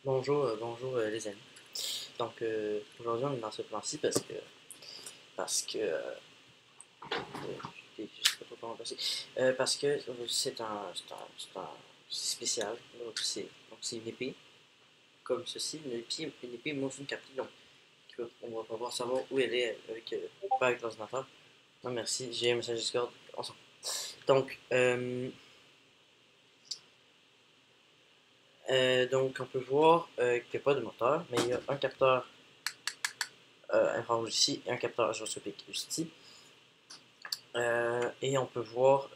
Bonjour les amis. Donc aujourd'hui on est dans ce plan-ci je sais pas trop comment passer. Parce que c'est spécial. Donc c'est une épée comme ceci, une épée motion capture. Donc on va pouvoir savoir où elle est pas avec l'ordinateur. Non merci, j'ai un message Discord. On s'en fout. Donc on peut voir qu'il n'y a pas de moteur, mais il y a un capteur infrarouge ici et un capteur gyroscopique ici. Et on peut voir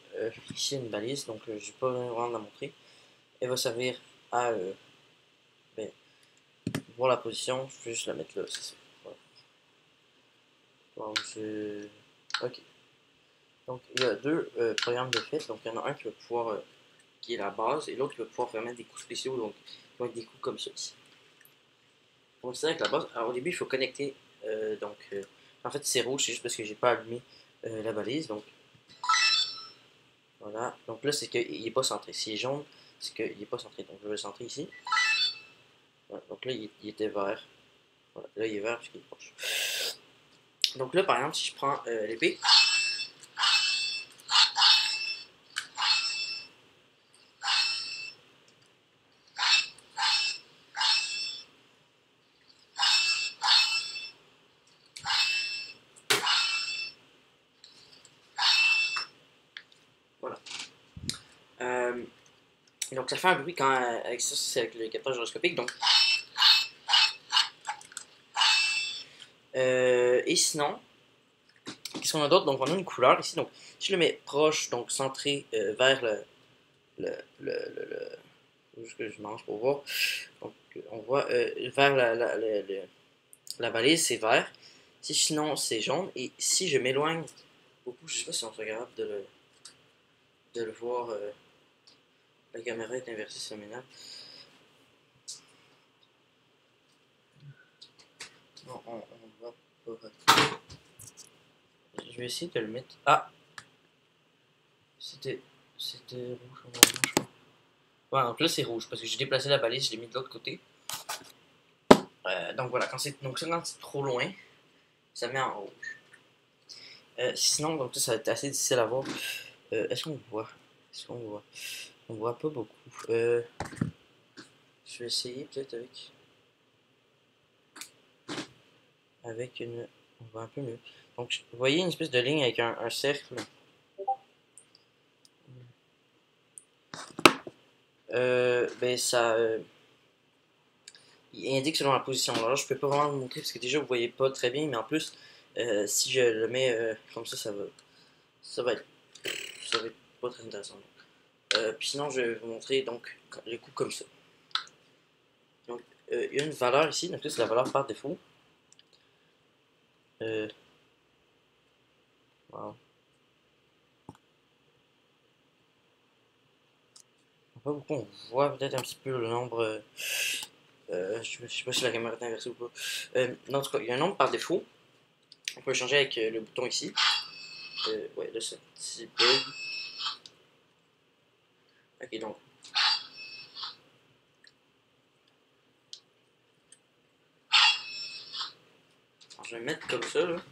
ici une balise, donc je ne vais pas vraiment la montrer. Elle va servir à ben, voir la position, je vais juste la mettre là, c'est ça. Voilà. Ok. Donc il y a deux programmes de fait, donc il y en a un qui va pouvoir, qui est la base, et l'autre qui va pouvoir faire mettre des coups spéciaux, donc qui vont être des coups comme ça ici. Donc c'est avec la base, alors au début il faut connecter, en fait c'est rouge, c'est juste parce que j'ai pas allumé la balise, donc voilà. Donc là c'est qu'il n'est pas centré, s'il est jaune, c'est qu'il n'est pas centré, donc je vais le centrer ici. Voilà, donc là, il était vert. Voilà, là, il est vert parce qu'il est proche. Donc là, par exemple, si je prends l'épée, voilà. Euh, et donc ça fait un bruit quand avec ça, c'est avec le capteur gyroscopique. Donc, et sinon, qu'est-ce qu'on a d'autre? Donc on a une couleur ici. Donc si je le mets proche, donc centré vers le, le, le, le juste que je mange pour voir. Donc on voit vers la balise, c'est vert. Si sinon, c'est jaune. Et si je m'éloigne beaucoup, je sais pas si on est capable de le voir. La caméra est inversée, ça m'énerve. Non, on va pas. Je vais essayer de le mettre. Ah! C'était. C'était rouge ou orange, je crois. Ouais, donc là c'est rouge parce que j'ai déplacé la balise, je l'ai mis de l'autre côté. Donc voilà, quand c'est trop loin, ça met en rouge. Sinon, donc ça va être assez difficile à voir. Est-ce qu'on voit? Est-ce qu'on voit? On voit pas beaucoup. Je vais essayer peut-être avec une. On voit un peu mieux. Donc, vous voyez une espèce de ligne avec un cercle. Ben ça. Il indique selon la position. Alors là, je peux pas vraiment le montrer parce que déjà vous voyez pas très bien, mais en plus, si je le mets comme ça va être, ça va être pas très intéressant. Puis sinon, je vais vous montrer donc les coups comme ça. Donc, il y a une valeur ici, donc là c'est la valeur par défaut. Euh, wow. Pas beaucoup, on voit peut-être un petit peu le nombre. Je sais pas si la caméra est inversée ou pas. Non, en tout cas, il y a un nombre par défaut. On peut le changer avec le bouton ici. Ouais, là c'est un petit bug. Ok, donc alors, je vais mettre comme ça là. Ça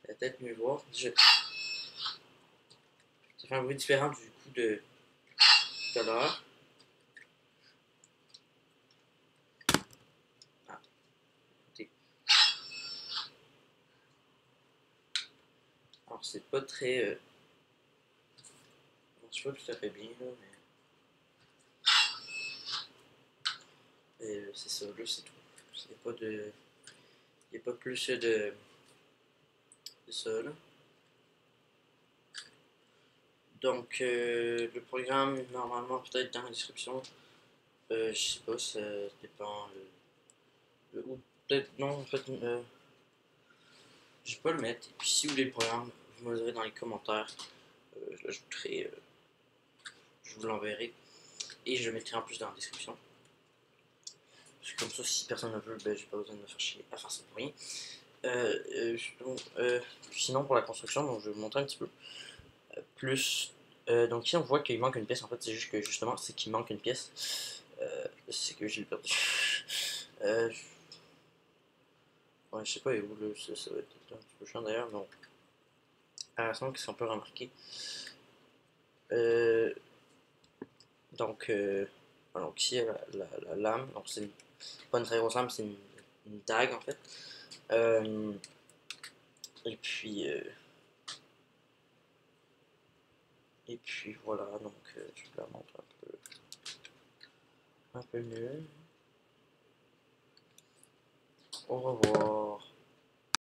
va peut-être mieux voir. Ça fait un bruit différent du coup de tout à l'heure. Ah, écoutez. Alors, c'est pas très. Je sais pas tout à fait bien, là, mais. C'est ça, là, c'est tout. Il n'y a pas de. Il n'y a pas plus de ça, là. Donc, le programme, normalement, peut-être dans la description. Je sais pas, ça dépend. Ou peut-être non, en fait. Je peux le mettre. Et puis, si vous voulez le programme, vous me le direz dans les commentaires. Je l'ajouterai. Je vous l'enverrai. Et je le mettrai en plus dans la description. Comme ça, si personne ne veut, ben, j'ai pas besoin de me faire chier à faire ça pour rien. Sinon, pour la construction, donc, je vais vous montrer un petit peu plus. Donc ici, on voit qu'il manque une pièce. En fait, c'est juste que justement, c'est qu'il manque une pièce. C'est que j'ai perdu. Ouais, je sais pas où là, ça va être un petit peu chiant d'ailleurs, mais bon. À la qu'est-ce qu'on peut remarquer? Euh, donc, donc ici, la lame, donc c'est pas une très grosse lame, c'est une dague en fait. Euh, et puis, euh, et puis voilà, donc je vous la montre un peu mieux. Au revoir.